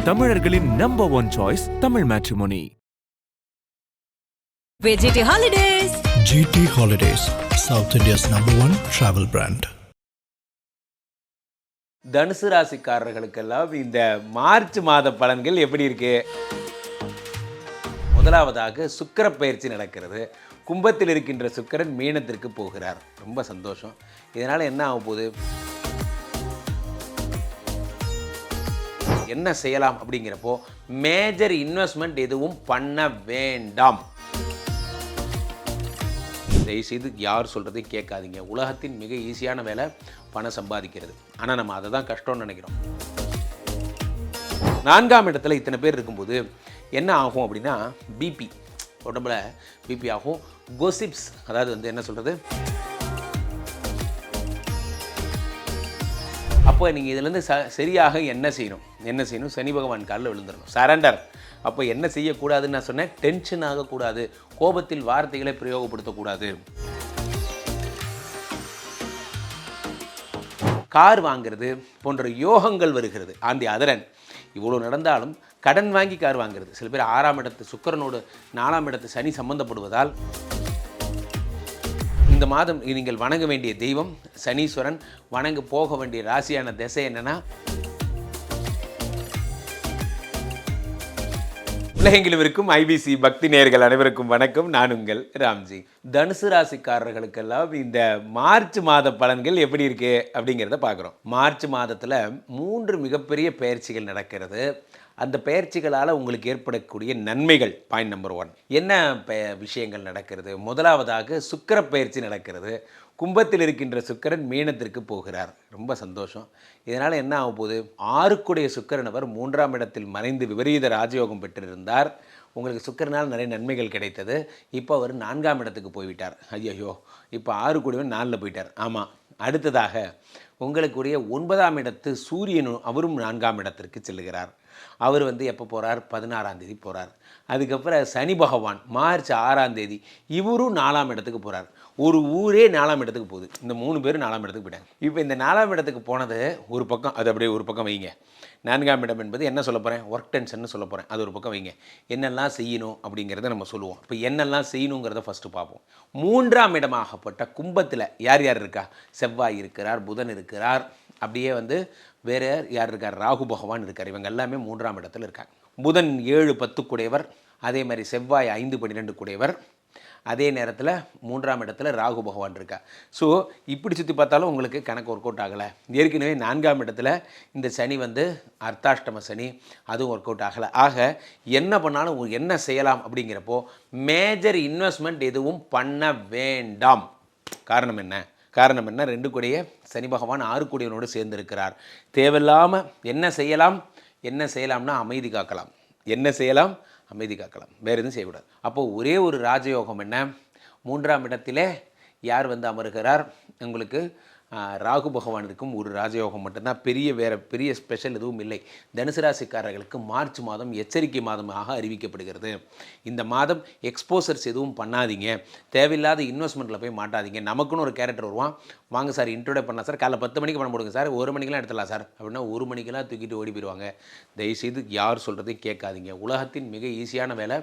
தமிழர்களின் number one choice Tamil matrimony. GT Holidays. GT Holidays, South India's #1 travel brand. தனுசு ராசிக்காரர்களுக்கெல்லாம் இந்த March மாத பலன்கள் எப்படி இருக்கு? முதலாவதாக சுக்கிர பயிற்சி நடக்கிறது. கும்பத்தில் இருக்கின்ற சுக்கிரன் மீனத்திற்கு போகிறார். ரொம்ப சந்தோஷம். இதனால் என்ன ஆக போகுது? என்ன செய்யலாம் அப்படிங்கிறப்போ மேஜர் இன்வெஸ்ட்மெண்ட் எதுவும் பண்ண வேண்டாம். தயவுசெய்து யார் சொல்கிறதையும் கேட்காதீங்க. உலகத்தின் மிக ஈஸியான வேலை பணம் சம்பாதிக்கிறது. ஆனால் நம்ம அதை தான் கஷ்டம்னு நினைக்கிறோம். 4ஆம் இடத்துல இத்தனை பேர் இருக்கும்போது என்ன ஆகும் அப்படின்னா பிபி, உடம்புல பிபி ஆகும். கோசிப்ஸ், அதாவது என்ன சொல்கிறது, அப்போ நீங்கள் இதிலேருந்து சரியாக என்ன செய்யணும்? சனி பகவான் காலில் விழுந்துடணும். சரண்டர். அப்போ என்ன செய்யக்கூடாதுன்னு நான் சொன்னேன், டென்ஷன் ஆகக்கூடாது, கோபத்தில் வார்த்தைகளை பிரயோகப்படுத்தக்கூடாது. கார் வாங்கிறது போன்ற யோகங்கள் வருகிறது. ஆண்டி அதரன் இவ்வளோ நடந்தாலும் கடன் வாங்கி கார் வாங்கிறது. சில பேர் 6ஆம் இடத்து சுக்கிரனோடு 4ஆம் இடத்து சனி சம்பந்தப்படுவதால் இந்த மாதம் நீங்கள் வணங்க வேண்டிய தெய்வம் சனீஸ்வரன். வணங்க போக வேண்டிய ராசியான திசை என்னன்னா, உலகெங்கிலும் இருக்கும் ஐபிசி பக்தி நேயர்கள் அனைவருக்கும் வணக்கம். நான் உங்கள் ராம்ஜி. தனுசு ராசிக்காரர்களுக்கெல்லாம் இந்த மார்ச் மாத பலன்கள் எப்படி இருக்கு அப்படிங்கிறத பார்க்குறோம். மார்ச் மாதத்தில் 3 மிகப்பெரிய பயிற்சிகள் நடக்கிறது. அந்த பயிற்சிகளால் உங்களுக்கு ஏற்படக்கூடிய நன்மைகள் பாயிண்ட் நம்பர் 1. என்ன விஷயங்கள் நடக்கிறது? முதலாவதாக சுக்கிர பயிற்சி நடக்கிறது. கும்பத்தில் இருக்கின்ற சுக்கிரன் மீனத்திற்கு போகிறார். ரொம்ப சந்தோஷம். இதனால் என்ன ஆக போகுது? 6க்குடைய சுக்கிரன் அவர் 3ஆம் இடத்தில் மறைந்து விபரீத ராஜயோகம் பெற்றிருந்தார். உங்களுக்கு சுக்கிரனால் நிறைய நன்மைகள் கிடைத்தது. இப்போ அவர் 4ஆம் இடத்துக்கு போய்விட்டார். ஐயோ, இப்போ 6 4 போயிட்டார். ஆமாம். அடுத்ததாக உங்களுக்குரிய 9ஆம் இடத்து சூரியனும் அவரும் 4ஆம் இடத்திற்கு செல்லுகிறார். அவர் எப்போ போகிறார்? 16ஆம் தேதி போகிறார். அதுக்கப்புறம் சனி பகவான் மார்ச் 6ஆம் தேதி இவரும் 4ஆம் இடத்துக்கு போகிறார். ஒரு ஊரே 4ஆம் இடத்துக்கு போகுது. இந்த 3 பேரும் 4ஆம் இடத்துக்கு போயிட்டாங்க. இப்போ இந்த 4ஆம் இடத்துக்கு போனது ஒரு பக்கம், அது அப்படியே ஒரு பக்கம் வைங்க. 4ஆம் இடம் என்பது என்ன சொல்ல போகிறேன்? ஒர்க் டென்ஷன் சொல்ல போகிறேன். அது ஒரு பக்கம் வைங்க. என்னெல்லாம் செய்யணும் அப்படிங்கிறத நம்ம சொல்லுவோம். இப்போ என்னெல்லாம் செய்யணுங்கிறத ஃபஸ்ட்டு பார்ப்போம். 3ஆம் இடமாகப்பட்ட கும்பத்தில் யார் யார் இருக்கா? செவ்வாய் இருக்கிறார், புதன் இருக்கிறார், அப்படியே வேறு யார் இருக்கார்? ராகு பகவான் இருக்கார். இவங்க எல்லாமே 3ஆம் இடத்துல இருக்காங்க. புதன் 7 10 கூடையவர், அதே மாதிரி செவ்வாய் 5 12 கூடையவர், அதே நேரத்தில் 3ஆம் இடத்துல ராகு பகவான் இருக்கா. ஸோ இப்படி சுற்றி பார்த்தாலும் உங்களுக்கு கணக்கு ஒர்க் அவுட் ஆகலை. ஏற்கனவே 4ஆம் இடத்துல இந்த சனி அர்த்தாஷ்டம சனி, அதுவும் ஒர்க் அவுட் ஆகலை. ஆக என்ன பண்ணாலும் என்ன செய்யலாம் அப்படிங்கிறப்போ மேஜர் இன்வெஸ்ட்மெண்ட் எதுவும் பண்ண வேண்டாம். காரணம் என்ன? 2 கூடைய சனி பகவான் 6 கூடியவனோடு சேர்ந்திருக்கிறார். தேவையில்லாமல் என்ன செய்யலாம்னா அமைதி காக்கலாம். என்ன செய்யலாம்? அமைதி காக்கலாம். வேறு எதுவும் செய்யக்கூடாது. அப்போது ஒரே ஒரு ராஜயோகம் என்ன? 3ஆம் இடத்திலே யார் அமருகிறார்? உங்களுக்கு ராகு பகவான் இருக்கும் ஒரு ராஜயோகம் மட்டும்தான். பெரிய ஸ்பெஷல் எதுவும் இல்லை. தனுசு ராசிக்காரர்களுக்கு மார்ச் மாதம் எச்சரிக்கை மாதமாக அறிவிக்கப்படுகிறது. இந்த மாதம் எக்ஸ்போசர்ஸ் எதுவும் பண்ணாதீங்க. தேவையில்லாத இன்வெஸ்ட்மெண்ட்டில் போய் மாட்டாதீங்க. நமக்குன்னு ஒரு கேரக்டர் வருவான். வாங்க சார் இன்ட்ரோடியூஸ் பண்ணலாம் சார், காலைல 10 மணிக்கு பண்ண போடுங்க சார், 1 மணிக்கெலாம் எடுத்துடலாம் சார் அப்படின்னா 1 மணிக்கெல்லாம் தூக்கிட்டு ஓடி போயிடுவாங்க. தயவுசெய்து யார் சொல்கிறதையும் கேட்காதீங்க. உலகத்தின் மிக ஈஸியான வேலை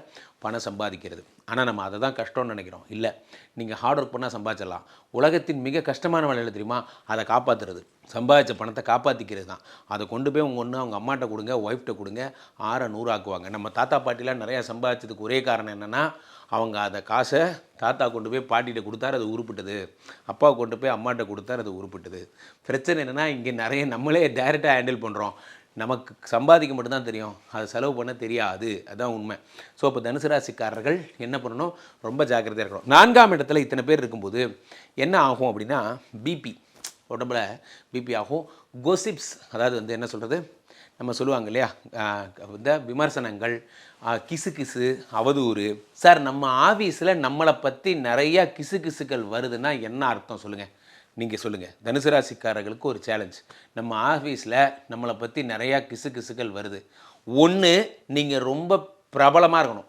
பணம் சம்பாதிக்கிறது. ஆனால் நம்ம அதை தான் கஷ்டம்னு நினைக்கிறோம். இல்லை, நீங்கள் ஹார்ட் ஒர்க் பண்ணால் சம்பாதிச்சிடலாம். உலகத்தின் மிக கஷ்டமான வேலை தெரியுமா? அதை காப்பாற்றுறது. சம்பாதிச்ச பணத்தை காப்பாற்றிக்கிறது தான். அதை கொண்டு போய் அவங்க அம்மாட்ட கொடுங்க, ஒய்ஃப்ட்ட கொடுங்க, 6 100 ஆக்குவாங்க. நம்ம தாத்தா பாட்டிலாம் நிறையா சம்பாதிச்சதுக்கு ஒரே காரணம் என்னென்னா, அவங்க அதை காசை தாத்தா கொண்டு போய் பாட்டிகிட்ட கொடுத்தாரு, அது உருப்பிட்டது. அப்பா கொண்டு போய் அம்மாட்ட கொடுத்தாரு, அது உருப்பிட்டது. பிரச்சனை என்னென்னா, இங்கே நிறைய நம்மளே டைரெக்டாக ஹேண்டில் பண்ணுறோம். நமக்கு சம்பாதிக்க மட்டும்தான் தெரியும், அதை செலவு பண்ண தெரியாது. அதுதான் உண்மை. ஸோ இப்போ தனுசு ராசிக்காரர்கள் என்ன பண்ணணும்? ரொம்ப ஜாக்கிரதையாக இருக்கணும். 4ஆம் இடத்துல இத்தனை பேர் இருக்கும்போது என்ன ஆகும் அப்படின்னா பிபி, உடம்புல பிபி ஆகும். கோசிப்ஸ், அதாவது என்ன சொல்கிறது, நம்ம சொல்லுவாங்க இல்லையா, இந்த விமர்சனங்கள், கிசு அவதூறு. சார், நம்ம ஆஃபீஸில் நம்மளை பற்றி நிறையா கிசுக்கள் வருதுன்னா என்ன அர்த்தம் சொல்லுங்கள்? நீங்கள் சொல்லுங்கள். தனுசு ராசிக்காரர்களுக்கு ஒரு சேலஞ்ச். நம்ம ஆஃபீஸில் நம்மளை பற்றி நிறையா கிசுக்கள் வருது. ஒன்று நீங்கள் ரொம்ப பிரபலமாக இருக்கணும்.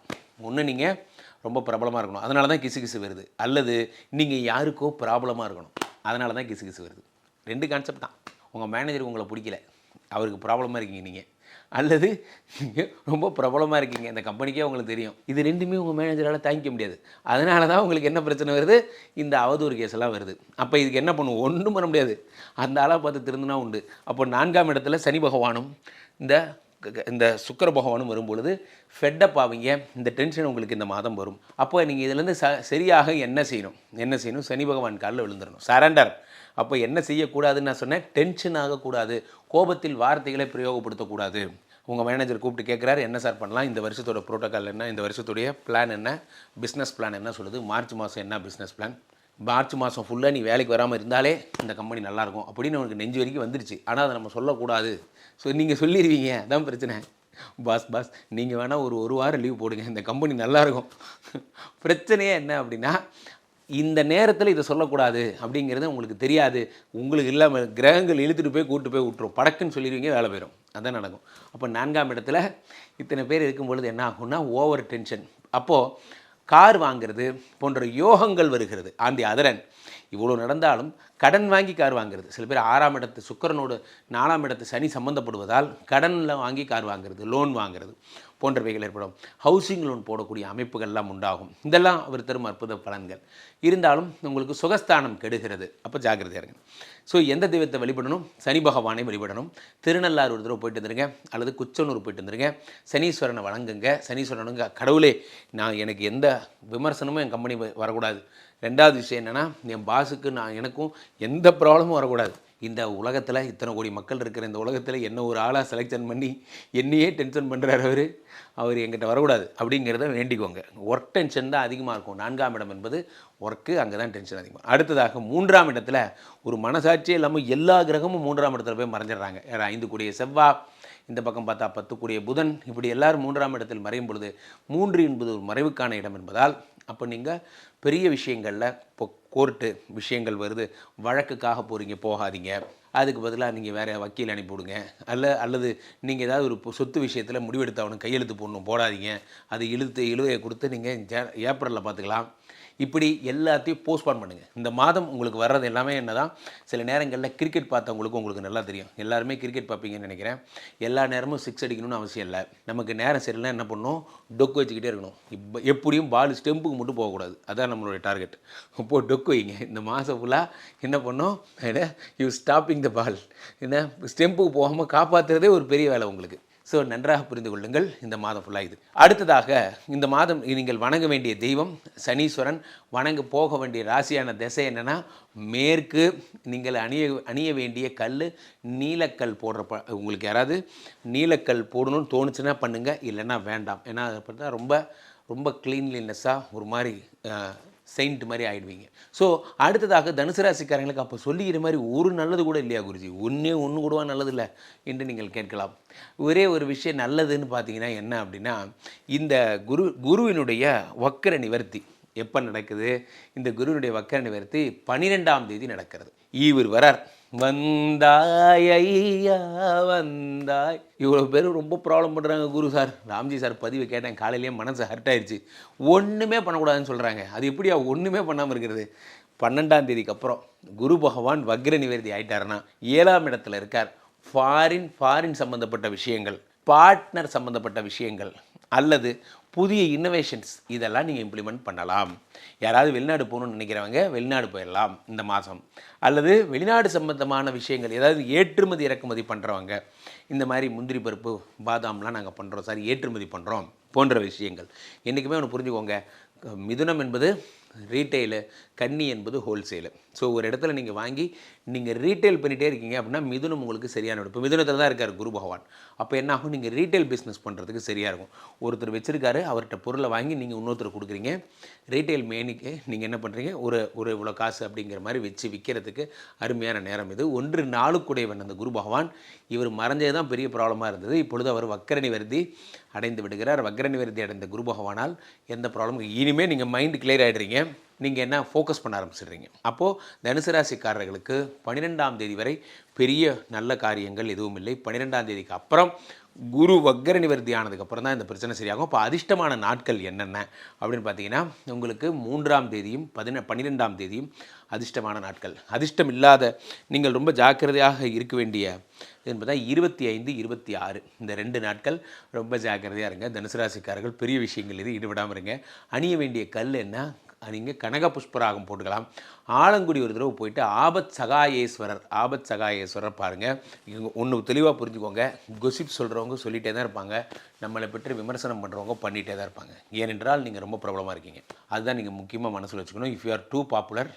அதனால தான் கிசு வருது. அல்லது நீங்கள் யாருக்கோ ப்ராப்ளமாக இருக்கணும், அதனால தான் கிசு வருது. 2 கான்செப்ட் தான். உங்கள் மேனேஜருக்கு உங்களை பிடிக்கல, அவருக்கு ப்ராப்ளமாக இருக்கீங்க நீங்கள். அல்லது நீங்கள் ரொம்ப பிரபலமாக இருக்கீங்க, இந்த கம்பெனிக்கே உங்களுக்கு தெரியும். இது ரெண்டுமே உங்கள் மேனேஜரால் தாங்கிக்க முடியாது. அதனால தான் உங்களுக்கு என்ன பிரச்சனை வருது, இந்த அவதூறு கேஸ் எல்லாம் வருது. அப்போ இதுக்கு என்ன பண்ணுவோம், ஒன்றும் பண்ண முடியாது, அந்த ஆளாக பார்த்து திருந்தினா உண்டு. அப்போ 4ஆம் இடத்துல சனி பகவானும் இந்த சுக்கிர பகவானும் வரும்பொழுது ஃபெட்டப் ஆவீங்க. இந்த டென்ஷன் உங்களுக்கு இந்த மாதம் வரும். அப்போ நீங்கள் இதிலேருந்து சரியாக என்ன செய்யணும், சனி பகவான் காலில் விழுந்துடணும், சரண்டர். அப்போ என்ன செய்யக்கூடாதுன்னு நான் சொன்னேன், டென்ஷன் ஆகக்கூடாது, கோபத்தில் வார்த்தைகளை பிரயோகப்படுத்தக்கூடாது. உங்கள் மேனேஜர் கூப்பிட்டு கேட்குறாரு, என்ன சார் பண்ணலாம், இந்த வருஷத்தோட ப்ரோட்டோக்கால் என்ன, இந்த வருஷத்துடைய பிளான் என்ன, பிஸ்னஸ் பிளான் என்ன சொல்லுது, மார்ச் மாதம் என்ன பிஸ்னஸ் பிளான், மார்ச் மாதம் ஃபுல்லாக நீ வேலைக்கு வராமல் இருந்தாலே இந்த கம்பெனி நல்லாயிருக்கும் அப்படின்னு உனக்கு நெஞ்சு வரைக்கும் வந்துடுச்சு. ஆனால் அதை நம்ம சொல்லக்கூடாது. ஸோ நீங்கள் சொல்லிடுவீங்க, அதான் பிரச்சனை. பாஸ் நீங்கள் வேணால் ஒரு வாரம் லீவ் போடுங்க, இந்த கம்பெனி நல்லாயிருக்கும். பிரச்சனையே என்ன அப்படின்னா, இந்த நேரத்தில் இதை சொல்லக்கூடாது அப்படிங்கிறது உங்களுக்கு தெரியாது, உங்களுக்கு இல்லாமல் கிரகங்கள் இழுத்துட்டு போய் கூப்பிட்டு போய் விட்டுரும், படக்குன்னு சொல்லிடுவீங்க, வேலை போயிடும். அதான் நடக்கும். அப்போ 4ஆம் இடத்துல இத்தனை பேர் இருக்கும்பொழுது என்ன ஆகும்னா, ஓவர் டென்ஷன். அப்போது கார் வாங்கிறது போன்ற யோகங்கள் வருகிறது. ஆன் தி அதர் ஹேண்ட், இவ்வளோ நடந்தாலும் கடன் வாங்கி கார் வாங்குறது, சில பேர் 6ஆம் இடத்து சுக்கிரனோடு 4ஆம் இடத்து சனி சம்மந்தப்படுவதால் கடனில் வாங்கி கார் வாங்குறது, லோன் வாங்குறது போன்றவைகள் ஏற்படும். ஹவுசிங் லோன் போடக்கூடிய அமைப்புகள்லாம் உண்டாகும். இதெல்லாம் அவர் தரும் அற்புத பலன்கள். இருந்தாலும் உங்களுக்கு சுகஸ்தானம் கெடுகிறது. அப்போ ஜாக்கிரதையாக இருங்க. ஸோ எந்த தெய்வத்தை வழிபடணும், சனி பகவானை வழிபடணும். திருநள்ளாறு ஒரு தடவை போயிட்டு வந்துருங்க, அல்லது குச்சனூர் போயிட்டு வந்துருங்க. சனீஸ்வரனை வணங்குங்க. சனீஸ்வரனுங்க, கடவுளே நான் எனக்கு எந்த விமர்சனமும் என் கம்பெனி வரக்கூடாது. 2வது விஷயம் என்னென்னா, என் பாஸுக்கு எனக்கும் எந்த ப்ராப்ளமும் வரக்கூடாது. இந்த உலகத்தில் இத்தனை கோடி மக்கள் இருக்கிற இந்த உலகத்தில் என்ன ஒரு ஆளாக செலெக்ஷன் பண்ணி என்னையே டென்ஷன் பண்ணுறாரு அவர் என்கிட்ட வரக்கூடாது அப்படிங்கிறத வேண்டிக்கோங்க. ஒர்க் டென்ஷன் தான் அதிகமாக இருக்கும். 4ஆம் இடம் என்பது ஒர்க்கு, அங்கே தான் டென்ஷன் அதிகமாக. அடுத்ததாக 3ஆம் இடத்துல ஒரு மனசாட்சியே இல்லாமல் எல்லா கிரகமும் 3ஆம் இடத்துல போய் மறைஞ்சிடுறாங்க. 5 கூடிய செவ்வாய், இந்த பக்கம் பார்த்தா 10 கூடிய புதன், இப்படி எல்லாரும் 3ஆம் இடத்தில் மறையும் பொழுது 3 என்பது ஒரு மறைவுக்கான இடம் என்பதால், அப்போ நீங்கள் பெரிய விஷயங்களில் இப்போ கோர்ட்டு விஷயங்கள் வருது, வழக்குக்காக போகிறீங்க, போகாதீங்க. அதுக்கு பதிலாக நீங்கள் வேறு வக்கீல் அனுப்பிவிடுங்க. அல்லது நீங்கள் ஏதாவது ஒரு சொத்து விஷயத்தில் முடிவெடுத்தவனும் கையெழுத்து போடணும், போடாதீங்க. அது இழுவையை கொடுத்து நீங்கள் ஏப்ரலில் பார்த்துக்கலாம். இப்படி எல்லாத்தையும் போஸ்ட்பான் பண்ணுங்கள். இந்த மாதம் உங்களுக்கு வர்றது எல்லாமே என்ன தான், சில நேரங்களில் கிரிக்கெட் பார்த்தவங்களுக்கும் உங்களுக்கு நல்லா தெரியும். எல்லாருமே கிரிக்கெட் பார்ப்பீங்கன்னு நினைக்கிறேன். எல்லா நேரமும் 6 அடிக்கணும்னு அவசியம் இல்லை. நமக்கு நேரம் சரியில்லை என்ன பண்ணணும், டொக்கு வச்சுக்கிட்டே இருக்கணும். இப்போ எப்படியும் பால் ஸ்டெம்புக்கு மட்டும் போகக்கூடாது, அதுதான் நம்மளுடைய டார்கெட். இப்போது டொக்கு வைங்க. இந்த மாதம் ஃபுல்லாக என்ன பண்ணோம், யூ ஸ்டாப்பிங் த பால், என்ன ஸ்டெம்புக்கு போகாமல் காப்பாற்றுறதே ஒரு பெரிய வேலை உங்களுக்கு. ஸோ நன்றாக புரிந்து கொள்ளுங்கள். இந்த மாதம் ஃபுல்லாக இது. அடுத்ததாக இந்த மாதம் நீங்கள் வணங்க வேண்டிய தெய்வம் சனீஸ்வரன். வணங்க போக வேண்டிய ராசியான திசை என்னென்னா மேற்கு. நீங்கள் அணிய வேண்டிய கல் நீலக்கல் போடுற உங்களுக்கு யாராவது நீலக்கல் போடணும்னு தோணுச்சுன்னா பண்ணுங்கள், இல்லைன்னா வேண்டாம். ஏன்னா அதை பார்த்தா ரொம்ப ரொம்ப க்ளீன்லினஸ்ஸாக ஒரு மாதிரி செயின்ட் மாதிரி ஆகிடுவீங்க. ஸோ அடுத்ததாக தனுசு ராசிக்காரங்களுக்கு அப்போ சொல்லிக்கிற மாதிரி ஒரு நல்லது கூட இல்லையா குருஜி, ஒன்று கூடவா நல்லது இல்லை என்று நீங்கள் கேட்கலாம். ஒரே ஒரு விஷயம் நல்லதுன்னு பார்த்தீங்கன்னா என்ன அப்படின்னா, இந்த குருவினுடைய வக்கர நிவர்த்தி எப்போ நடக்குது, இந்த குருவினுடைய வக்கர நிவர்த்தி 12ஆம் தேதி நடக்கிறது. இவர் வரார், வந்தாய் ஐயா வந்தாய். இவ்வளோ பேர் ரொம்ப ப்ராப்ளம் பண்ணுறாங்க. குரு சார், ராம்ஜி சார் பதிவை கேட்டேன், காலையிலேயே மனசு ஹர்ட் ஆயிடுச்சு, ஒன்றுமே பண்ணக்கூடாதுன்னு சொல்கிறாங்க. அது எப்படியா ஒன்றுமே பண்ணாமல் இருக்கிறது? 12ஆம் தேதிக்கு அப்புறம் குரு பகவான் வக்ர நிவர்த்தி ஆகிட்டாருன்னா 7ஆம் இடத்துல இருக்கார். ஃபாரின் சம்மந்தப்பட்ட விஷயங்கள், பார்ட்னர் சம்மந்தப்பட்ட விஷயங்கள், அல்லது புதிய இன்னோவேஷன்ஸ், இதெல்லாம் நீங்கள் இம்ப்ளிமெண்ட் பண்ணலாம். யாராவது வெளிநாடு போகணுன்னு நினைக்கிறவங்க வெளிநாடு போயிடலாம் இந்த மாதம். அல்லது வெளிநாடு சம்பந்தமான விஷயங்கள், ஏதாவது ஏற்றுமதி இறக்குமதி பண்ணுறவங்க, இந்த மாதிரி முந்திரி பருப்பு பாதாம்லாம் நாங்கள் பண்ணுறோம் சார், ஏற்றுமதி பண்ணுறோம் போன்ற விஷயங்கள். என்றைக்குமே ஒன்று புரிஞ்சுக்கோங்க, மிதுனம் என்பது ரீட்டெயிலு, கன்னி என்பது ஹோல்சேலு. ஸோ ஒரு இடத்துல நீங்கள் வாங்கி நீங்கள் ரீட்டைல் பண்ணிகிட்டே இருக்கீங்க அப்படின்னா மிதுனம் உங்களுக்கு சரியான இடம். இப்போ மிதுனத்தில் தான் இருக்கார் குரு பகவான். அப்போ என்ன ஆகும், நீங்கள் ரீட்டைல் பிஸ்னஸ் பண்ணுறதுக்கு சரியாக இருக்கும். ஒருத்தர் வச்சுருக்காரு, அவர்கிட்ட பொருளை வாங்கி நீங்கள் இன்னொருத்தர் கொடுக்குறீங்க. ரீட்டைல் மேனிக்கு நீங்கள் என்ன பண்ணுறீங்க, ஒரு இவ்வளோ காசு அப்படிங்கிற மாதிரி வச்சு விற்கிறதுக்கு அருமையான நேரம் இது. 1 நாளுக்குடையவன் அந்த குரு பகவான். இவர் மறைஞ்சது தான் பெரிய ப்ராப்ளமாக இருந்தது. இப்பொழுது அவர் வக்கர நிவர்த்தி அடைந்து விடுகிறார். வக்கர நிவர்த்தி அடைந்த குரு பகவானால் எந்த ப்ராப்ளமும், இனிமேல் நீங்கள் மைண்டு கிளியர் ஆகிடுறீங்க, நீங்கள் என்ன ஃபோக்கஸ் பண்ண ஆரம்பிச்சிடுறீங்க. அப்போது தனுசு ராசிக்காரர்களுக்கு 12ஆம் தேதி வரை பெரிய நல்ல காரியங்கள் எதுவும் இல்லை. 12ஆம் தேதிக்கு அப்புறம் குரு வக்கர நிவர்த்தி ஆனதுக்கப்புறம் தான் இந்த பிரச்சனை சரியாகும். அப்போ அதிர்ஷ்டமான நாட்கள் என்னென்ன அப்படின்னு பார்த்தீங்கன்னா, உங்களுக்கு 3ஆம் தேதியும் 12ஆம் தேதியும் அதிர்ஷ்டமான நாட்கள். அதிர்ஷ்டம் இல்லாத நீங்கள் ரொம்ப ஜாக்கிரதையாக இருக்க வேண்டிய என்பதா 25, 26 இந்த 2 நாட்கள் ரொம்ப ஜாக்கிரதையாக இருங்க. தனுசு ராசிக்காரர்கள் பெரிய விஷயங்கள் இது ஈடுபடாமல் இருங்க. அணிய வேண்டிய கல் என்ன, நீங்கள் கனக புஷ்பராகம் போட்டுக்கலாம். ஆலங்குடி ஒரு தடவை போயிட்டு ஆபத் சகாயேஸ்வரர் பாருங்கள். இங்கே ஒன்று தெளிவாக புரிஞ்சுக்கோங்க, கொசிப் சொல்கிறவங்க சொல்லிகிட்டே தான் இருப்பாங்க, நம்மளை பற்றி விமர்சனம் பண்ணுறவங்க பண்ணிகிட்டே தான் இருப்பாங்க. ஏனென்றால் நீங்கள் ரொம்ப பிரபலமாக இருக்கீங்க. அதுதான் நீங்கள் முக்கியமாக மனசில் வச்சுக்கணும். If you are too popular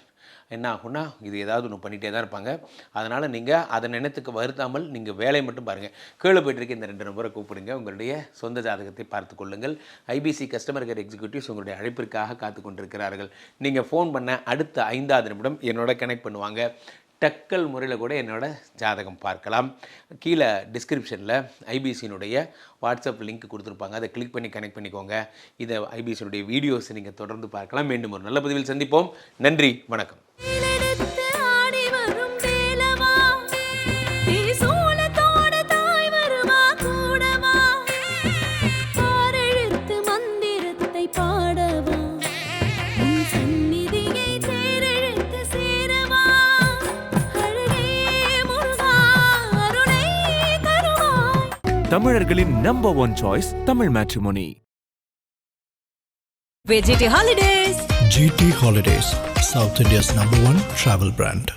என்ன ஆகும்னா, இது ஏதாவது ஒன்று பண்ணிகிட்டே தான் இருப்பாங்க. அதனால் நீங்கள் அதை நினைத்துக்கு வருத்தாமல் நீங்கள் வேலையை மட்டும் பாருங்கள். கீழே போய்ட்டுருக்க இந்த 2 நபரை கூப்பிடுங்க, உங்களுடைய சொந்த ஜாதகத்தை பார்த்து கொள்ளுங்கள். ஐபிசி கஸ்டமர் கேர் எக்ஸிக்யூட்டிவ்ஸ் உங்களுடைய அழைப்பிற்காக காத்து கொண்டிருக்கிறார்கள். நீங்கள் ஃபோன் பண்ண அடுத்த 5வது நிமிடம் என்னோட கனெக்ட் பண்ணுவாங்க. டக்கல் முறையில் கூட என்னோட ஜாதகம் பார்க்கலாம். கீழே டிஸ்கிரிப்ஷனில் ஐபிசியினுடைய வாட்ஸ்அப் லிங்க் கொடுத்துருப்பாங்க, அதை கிளிக் பண்ணி கனெக்ட் பண்ணிக்கோங்க. இதை ஐபிசியினுடைய வீடியோஸை நீங்கள் தொடர்ந்து பார்க்கலாம். மீண்டும் ஒரு நல்ல பதிவில் சந்திப்போம். நன்றி, வணக்கம். தமிழர்களின் number 1 choice Tamil matrimony. VGT Holidays. GT Holidays, South India's #1 travel brand.